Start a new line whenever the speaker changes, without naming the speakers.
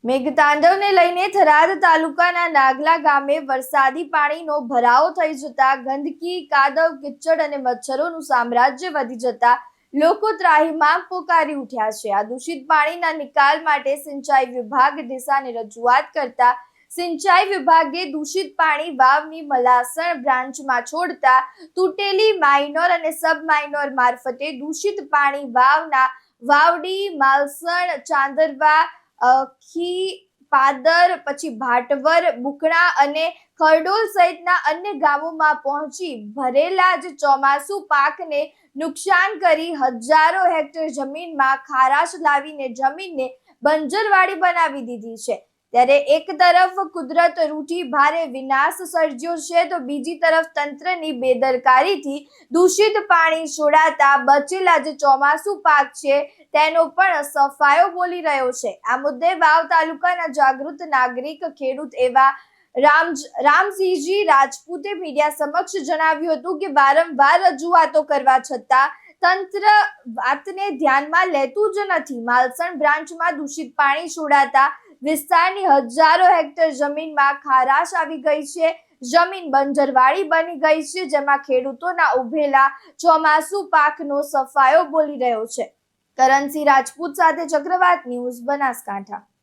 મેઘતાંડવને લઈને થરાદ તાલુકાના નાગલા ગામે વરસાદી પાણીનો ભરાવો થઈ જતા ગંદકી, કાદવ, કિચડ અને મચ્છરોનું સામ્રાજ્ય વધી જતા લોકો ત્રાહિમામ પોકારી ઉઠ્યા છે. આ દૂષિત પાણીના નિકાલ માટે સિંચાઈ વિભાગ ડીસાને રજૂઆત કરતા સિંચાઈ વિભાગે દૂષિત પાણી વાવની મલાસણ બ્રાન્ચમાં છોડતા તૂટેલી માઇનોર અને સબ માઇનોર મારફતે દૂષિત પાણી વાવના વાવડી, માલસણ, ચાંદરવા, ખી, પાદર, પછી ભાટવર, બુકણા અને ખરડોલ સહિતના અન્ય ગામોમાં પહોંચી ભરેલા જ ચોમાસુ પાકને નુકસાન કરી હજારો હેક્ટર જમીનમાં ખારાશ લાવીને જમીનને બંજરવાડી બનાવી દીધી છે. ત્યારે એક તરફ કુદરત રૂઠી ભારે વિનાશ સર્જ્યો છે, તો બીજી તરફ તંત્રની બેદરકારીથી દૂષિત પાણી છોડાતા બચેલા જે ચોમાસુ પાક છે તેનો પણ સફાયો બોલી રહ્યો છે. આ મુદ્દે વાવ તાલુકાના જાગૃત નાગરિક ખેડૂત એવા રામસિંહજી રાજપૂતે મીડિયા સમક્ષ જણાવ્યું હતું કે વારંવાર રજૂઆતો કરવા છતાં તંત્ર વાતને ધ્યાનમાં લેતું જ નથી. માલસણ બ્રાન્ચમાં દૂષિત પાણી છોડાતા વિસ્તારની હજારો હેક્ટર જમીનમાં ખારાશ આવી ગઈ છે. જમીન બંજરવાડી બની ગઈ છે, જેમાં ખેડૂતોના ઉભેલા ચોમાસુ પાકનો સફાયો બોલી રહ્યો છે. કરણસિંહ રાજપૂત સાથે ચક્રવાત ન્યૂઝ, બનાસકાંઠા.